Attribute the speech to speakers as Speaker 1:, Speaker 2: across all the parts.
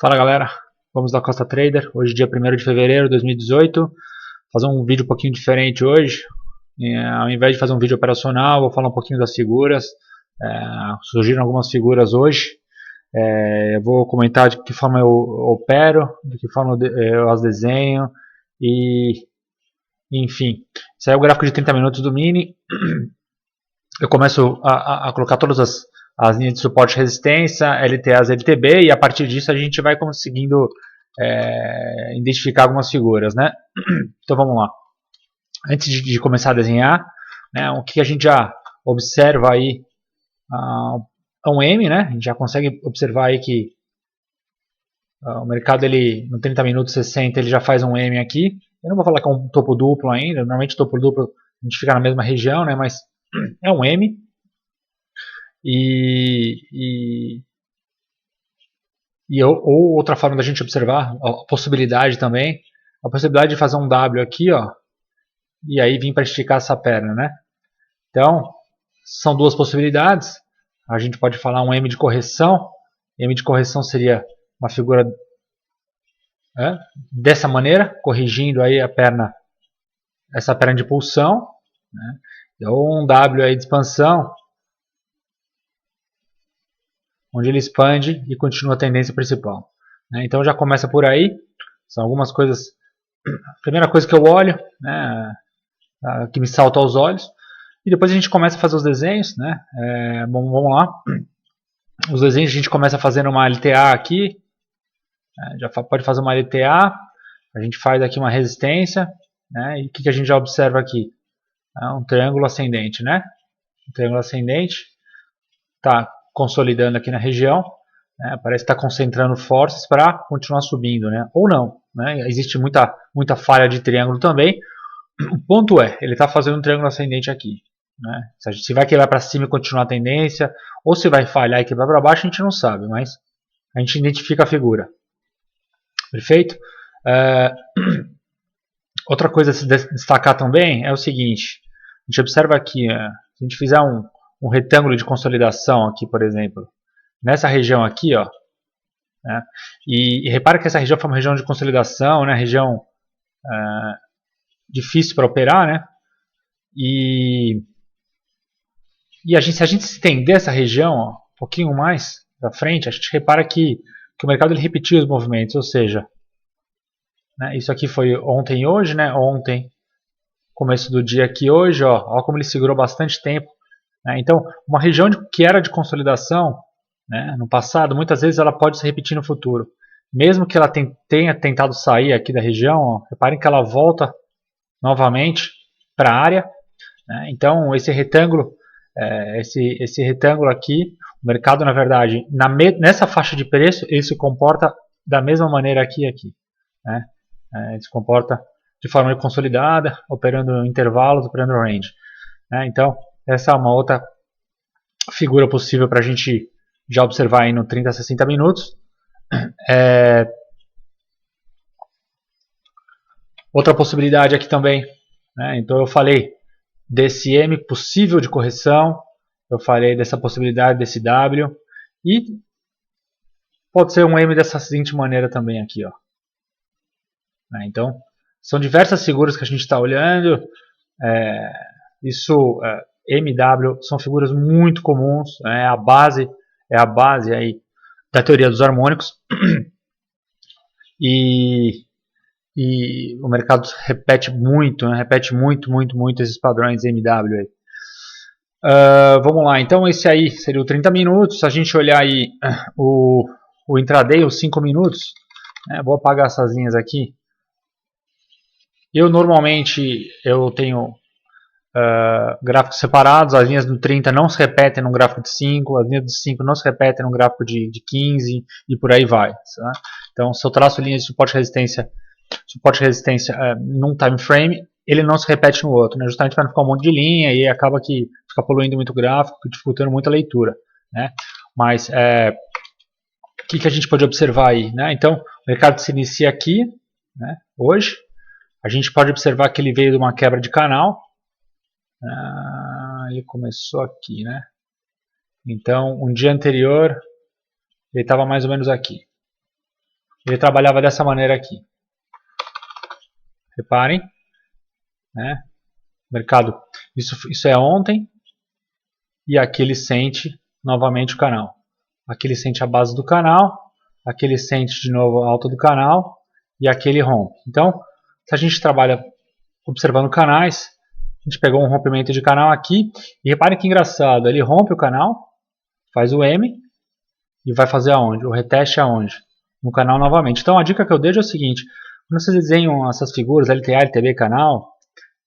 Speaker 1: Fala galera, vamos da Costa Trader, hoje dia 1º de fevereiro de 2018, fazer um vídeo um pouquinho diferente hoje, ao invés de fazer um vídeo operacional, vou falar um pouquinho das figuras, surgiram algumas figuras hoje, eu vou comentar de que forma eu opero, de que forma eu as desenho, e enfim, esse aí é o gráfico de 30 minutos do Mini. Eu começo a colocar todas as linhas de suporte e resistência, LTAs, LTB, e a partir disso a gente vai conseguindo identificar algumas figuras, né? Então vamos lá. Antes de começar a desenhar, né, o que a gente já observa aí é um M, né? A gente já consegue observar aí que o mercado, ele no 30 minutos 60, ele já faz um M aqui. Eu não vou falar que é um topo duplo ainda, normalmente topo duplo a gente fica na mesma região, né? Mas é um M. Ou outra forma da gente observar a possibilidade também, a possibilidade de fazer um W aqui, ó, e aí vir para esticar essa perna, né? Então, são duas possibilidades. A gente pode falar um M de correção. M de correção seria uma figura dessa maneira, corrigindo aí a perna, essa perna de pulsão, né? Ou um W aí de expansão, onde ele expande e continua a tendência principal, né? Então já começa por aí. São algumas coisas. A primeira coisa que eu olho, né, que me salta aos olhos, e depois a gente começa a fazer os desenhos, né? Vamos lá. Os desenhos a gente começa fazendo uma LTA aqui, já pode fazer uma LTA, a gente faz aqui uma resistência, né? E o que a gente já observa aqui? Um triângulo ascendente, né? Um triângulo ascendente, está consolidando aqui na região, né? Parece que está concentrando forças para continuar subindo, né? Ou não, né? Existe muita falha de triângulo também. O ponto é, ele está fazendo um triângulo ascendente aqui, né? Se vai quebrar para cima e continuar a tendência, ou se vai falhar e quebrar para baixo, a gente não sabe, mas a gente identifica a figura. Perfeito? Outra coisa a se destacar também é o seguinte, a gente observa aqui, se a gente fizer um retângulo de consolidação aqui, por exemplo, nessa região aqui, ó, né? E repara que essa região foi uma região de consolidação, né? Região difícil para operar, né? E se a gente estender essa região, ó, um pouquinho mais para frente, a gente repara que o mercado ele repetiu os movimentos, ou seja, né, isso aqui foi ontem e hoje, né? Ontem, começo do dia aqui hoje, ó como ele segurou bastante tempo, né? Então, uma região que era de consolidação, né, no passado, muitas vezes ela pode se repetir no futuro. Mesmo que ela tenha tentado sair aqui da região, ó, reparem que ela volta novamente para a área, né? Então, esse retângulo, esse retângulo aqui, o mercado, na verdade, nessa faixa de preço, ele se comporta da mesma maneira aqui e aqui, né? Ele se comporta de forma consolidada, operando intervalos, operando range, né? Então, essa é uma outra figura possível para a gente já observar aí no 30 a 60 minutos. Outra possibilidade aqui também, né? Então eu falei desse M possível de correção, eu falei dessa possibilidade desse W, e pode ser um M dessa seguinte maneira também aqui, ó. Então, são diversas figuras que a gente está olhando, MW são figuras muito comuns, é a base aí da teoria dos harmônicos, e o mercado repete muito, né? Repete muito esses padrões MW aí. Vamos lá, então esse aí seria o 30 minutos. Se a gente olhar aí o intraday, os 5 minutos, né? Vou apagar essas linhas aqui. Eu normalmente tenho gráficos separados, as linhas do 30 não se repetem no gráfico de 5, as linhas de 5 não se repetem no gráfico de 15 e por aí vai. Tá? Então, se eu traço linhas de suporte e resistência num time frame, ele não se repete no outro, né? Justamente para não ficar um monte de linha e acaba que fica poluindo muito o gráfico, dificultando muito a leitura, né? Mas o que a gente pode observar aí, né? Então, o mercado se inicia aqui, né? Hoje, a gente pode observar que ele veio de uma quebra de canal. Ele começou aqui, né? Então, um dia anterior, ele estava mais ou menos aqui. ele trabalhava dessa maneira aqui. Reparem, né? Mercado, isso é ontem, e aqui ele sente novamente o canal. Aqui ele sente a base do canal, aqui ele sente de novo a alta do canal, e aqui ele rompe. Então, se a gente trabalha observando canais, a gente pegou um rompimento de canal aqui, e reparem que engraçado, ele rompe o canal, faz o M, e vai fazer aonde? O reteste aonde? No canal novamente. Então a dica que eu deixo é o seguinte, quando vocês desenham essas figuras, LTA, LTB, canal,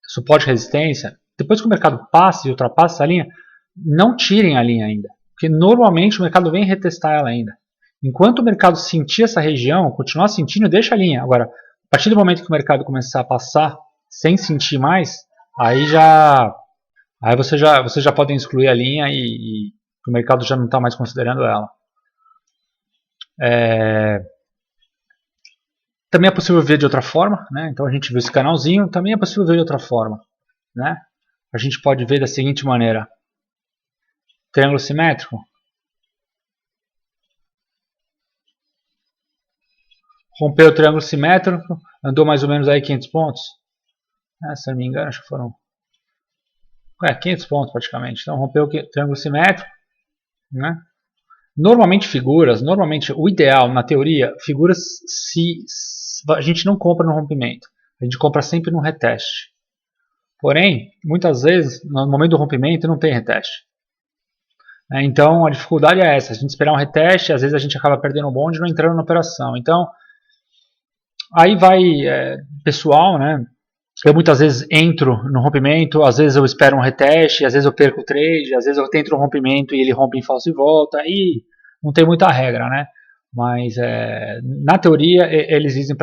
Speaker 1: suporte e resistência, depois que o mercado passa e ultrapassa essa linha, não tirem a linha ainda, porque normalmente o mercado vem retestar ela ainda. Enquanto o mercado sentir essa região, continuar sentindo, deixa a linha. Agora, a partir do momento que o mercado começar a passar sem sentir mais, aí vocês já podem excluir a linha e o mercado já não está mais considerando ela. Também é possível ver de outra forma, né? Então a gente viu esse canalzinho, também é possível ver de outra forma, né? A gente pode ver da seguinte maneira: triângulo simétrico, rompeu o triângulo simétrico, andou mais ou menos aí 500 pontos, se eu não me engano, acho que foram 500 pontos praticamente. Então rompeu o triângulo simétrico, né? Normalmente o ideal na teoria, figuras a gente não compra no rompimento, a gente compra sempre no reteste. Porém, muitas vezes, no momento do rompimento, não tem reteste. Então, a dificuldade é essa, a gente esperar um reteste, às vezes a gente acaba perdendo o bonde e não entrando na operação. Então, aí vai pessoal, né? Eu muitas vezes entro no rompimento, às vezes eu espero um reteste, às vezes eu perco o trade, às vezes eu tento um rompimento e ele rompe em falso e volta, e não tem muita regra, né? Mas na teoria eles dizem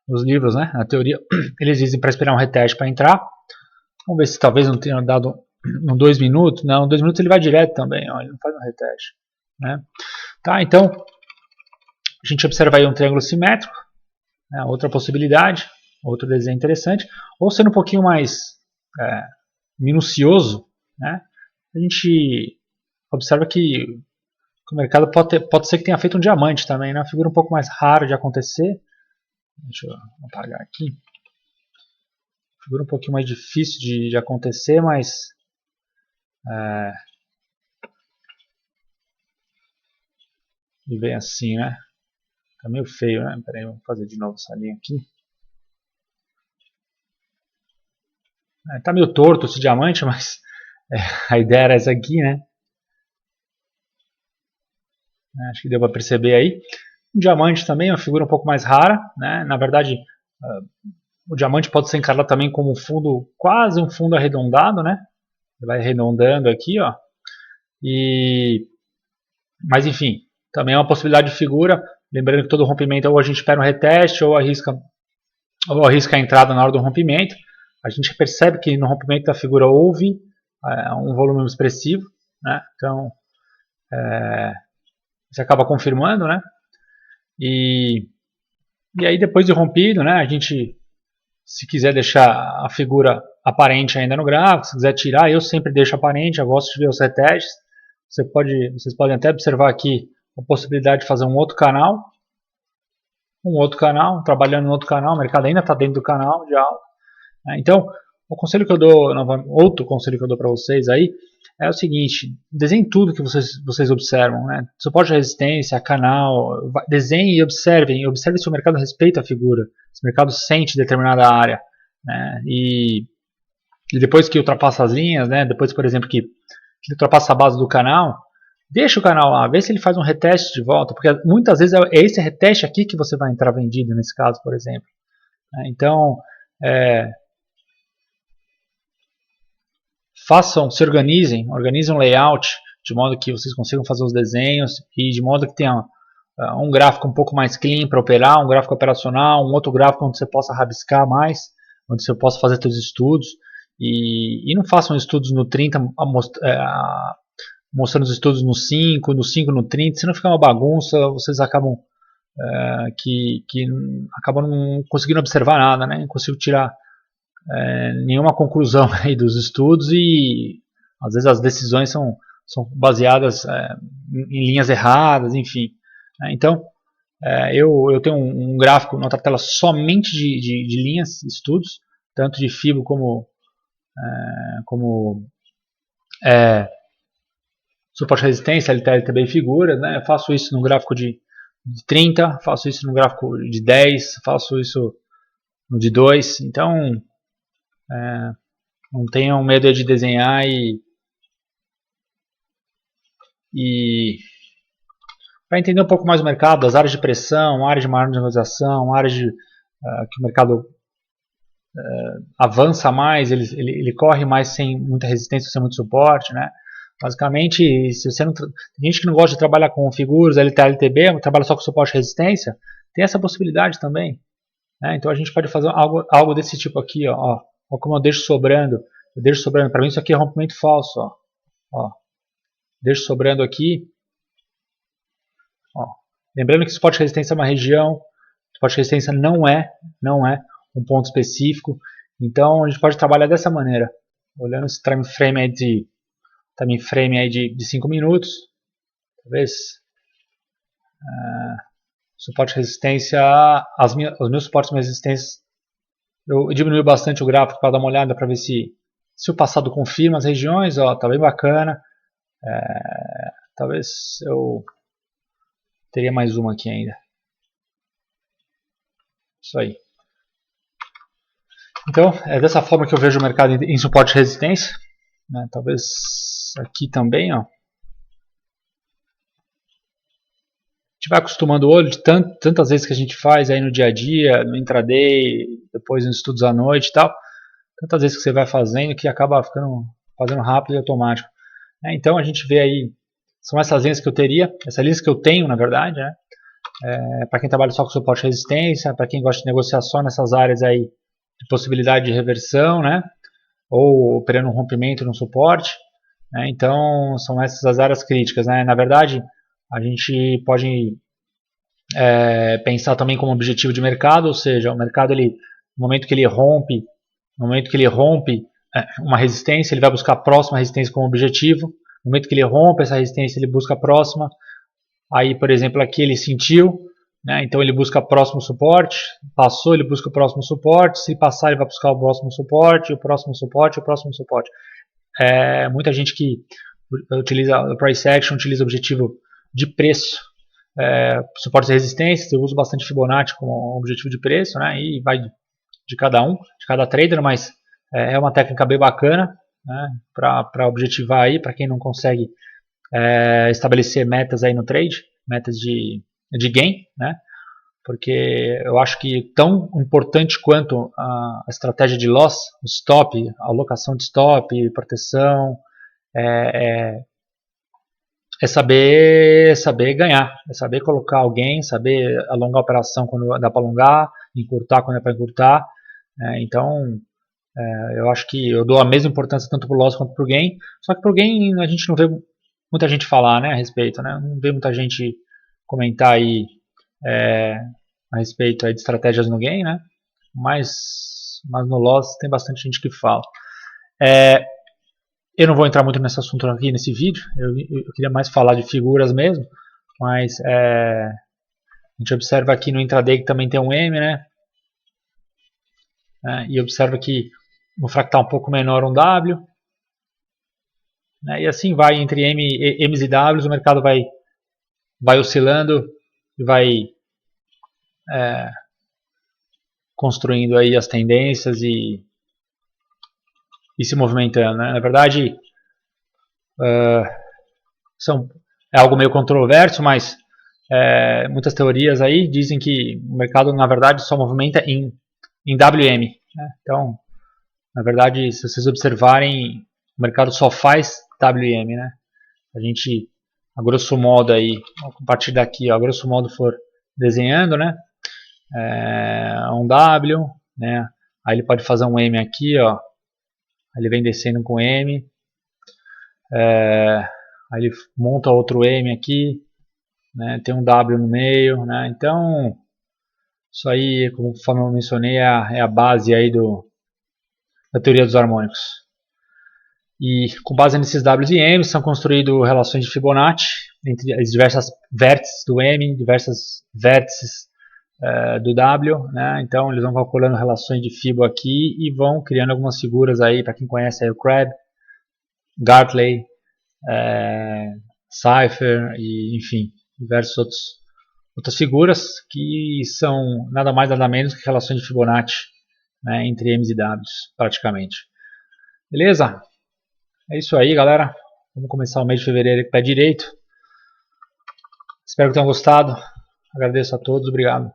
Speaker 1: nos livros, né? Na teoria eles dizem para esperar um reteste para entrar. Vamos ver se talvez não tenha dado em 2 minutos. Não, em 2 minutos ele vai direto também, ó, ele não faz um reteste, né? Tá, então a gente observa aí um triângulo simétrico, né? Outra possibilidade. Outro desenho interessante, ou sendo um pouquinho mais minucioso, né, a gente observa que o mercado pode ser que tenha feito um diamante também, né, uma figura um pouco mais rara de acontecer. Deixa eu apagar aqui. Figura um pouquinho mais difícil de acontecer, mas e vem assim, né? Tá meio feio, né? Peraí, vamos fazer de novo essa linha aqui. Tá meio torto esse diamante, mas a ideia era essa aqui, né? Acho que deu para perceber aí. O diamante também é uma figura um pouco mais rara, né? Na verdade, o diamante pode ser encarado também como um fundo, quase um fundo arredondado, né? Ele vai arredondando aqui, ó. Mas enfim, também é uma possibilidade de figura. Lembrando que todo rompimento ou a gente espera um reteste ou arrisca a entrada na hora do rompimento. A gente percebe que no rompimento da figura houve um volume expressivo, né? Então você acaba confirmando, né? E aí depois de rompido, né? A gente, se quiser deixar a figura aparente ainda no gráfico, se quiser tirar, eu sempre deixo aparente. Eu gosto de ver os retestes. Vocês podem até observar aqui a possibilidade de fazer um outro canal, trabalhando em outro canal. O mercado ainda está dentro do canal de alta. Então, outro conselho que eu dou para vocês aí é o seguinte: desenhe tudo que vocês observam, né? Suporte a resistência, canal, desenhe e observe se o mercado respeita a figura, se o mercado sente determinada área, né? E depois que ultrapassa as linhas, né? Depois, por exemplo, que ultrapassa a base do canal, deixa o canal lá, vê se ele faz um reteste de volta, porque muitas vezes é esse reteste aqui que você vai entrar vendido, nesse caso, por exemplo. Então, organizem um layout de modo que vocês consigam fazer os desenhos e de modo que tenha um gráfico um pouco mais clean para operar, um gráfico operacional, um outro gráfico onde você possa rabiscar mais, onde você possa fazer seus estudos, e não façam estudos no 30 mostrando os estudos no 5 no 30, senão fica uma bagunça, vocês acabam acabam não conseguindo observar nada, né? Não consigo tirar nenhuma conclusão aí dos estudos, e às vezes as decisões são baseadas em linhas erradas, enfim. Então, Eu tenho um gráfico na outra tela somente de linhas, estudos, tanto de FIBO como suporte resistência, LTL, LTB e figuras, né? Eu faço isso no gráfico de 30, faço isso no gráfico de 10, faço isso no de 2, então não tenham medo de desenhar e para entender um pouco mais o mercado, as áreas de pressão, áreas de maior negociação, áreas que o mercado avança mais, ele corre mais sem muita resistência, sem muito suporte, né? Basicamente, se você não, tem gente que não gosta de trabalhar com figuras, LTA, LTB, trabalha só com suporte e resistência, tem essa possibilidade também, né? Então a gente pode fazer algo desse tipo aqui, ó, como eu deixo sobrando, para mim isso aqui é rompimento falso, ó, deixo sobrando aqui, ó. Lembrando que suporte e resistência é uma região, suporte e resistência não é um ponto específico, então a gente pode trabalhar dessa maneira, olhando esse time frame aí de 5 minutos, talvez suporte e resistência, os meus suportes e minhas resistências, eu diminui bastante o gráfico para dar uma olhada para ver se o passado confirma as regiões, ó, tá bem bacana, talvez eu teria mais uma aqui ainda, isso aí. Então, é dessa forma que eu vejo o mercado em suporte e resistência, né? Talvez aqui também, ó. A gente vai acostumando o olho de tantas vezes que a gente faz aí no dia a dia, no intraday, depois nos estudos à noite e tal, tantas vezes que você vai fazendo que acaba fazendo rápido e automático. Então a gente vê aí, são essas linhas que eu teria, essas linhas que eu tenho na verdade, né? Para quem trabalha só com suporte e resistência, para quem gosta de negociar só nessas áreas aí de possibilidade de reversão, né? Ou operando um rompimento no suporte, né? Então são essas as áreas críticas, né? Na verdade, a gente pode pensar também como objetivo de mercado, ou seja, o mercado no momento que ele rompe uma resistência, ele vai buscar a próxima resistência como objetivo. No momento que ele rompe essa resistência, ele busca a próxima. Aí, por exemplo, aqui ele sentiu, né? Então ele busca o próximo suporte, passou, ele busca o próximo suporte, se passar ele vai buscar o próximo suporte, o próximo suporte, o próximo suporte. Muita gente que utiliza o price action, utiliza o objetivo de preço, suportes e resistências, eu uso bastante Fibonacci como objetivo de preço, né? E vai de cada trader, mas é uma técnica bem bacana, né? Para objetivar aí, para quem não consegue estabelecer metas aí no trade, metas de gain, né? Porque eu acho que tão importante quanto a estratégia de loss, o stop, a alocação de stop, proteção, saber ganhar, é saber colocar alguém, saber alongar a operação quando dá para alongar, encurtar quando é para encurtar. Então, eu acho que eu dou a mesma importância tanto para o loss quanto para o gain, só que para o gain a gente não vê muita gente falar, né, a respeito, né? Não vê muita gente comentar aí a respeito aí de estratégias no gain, né? Mas no loss tem bastante gente que fala. Eu não vou entrar muito nesse assunto aqui nesse vídeo, eu queria mais falar de figuras mesmo, mas a gente observa aqui no intraday que também tem um M, né? E observa que no fractal um pouco menor um W, né? E assim vai entre M's e W's, o mercado vai oscilando e vai construindo aí as tendências e se movimentando, né? Na verdade, é algo meio controverso, mas muitas teorias aí dizem que o mercado, na verdade, só movimenta em WM. Né? Então, na verdade, se vocês observarem, o mercado só faz WM. Né? A gente, a grosso modo, aí, a partir daqui, ó, a grosso modo for desenhando, né? Um W, né? Aí ele pode fazer um M aqui, ó. Aí ele vem descendo com M. Aí ele monta outro M aqui, né? Tem um W no meio, né? Então, isso aí, conforme eu mencionei, é a base aí da teoria dos harmônicos. E com base nesses Ws e Ms são construídas relações de Fibonacci, entre as diversas vértices do M, diversas vértices do W, né? Então eles vão calculando relações de Fibonacci aqui e vão criando algumas figuras aí, para quem conhece aí o Crab, Gartley, Cypher e enfim, diversas outras figuras que são nada mais nada menos que relações de Fibonacci, né, entre M's e W's praticamente. Beleza? É isso aí, galera. Vamos começar o mês de fevereiro com o pé direito. Espero que tenham gostado. Agradeço a todos. Obrigado.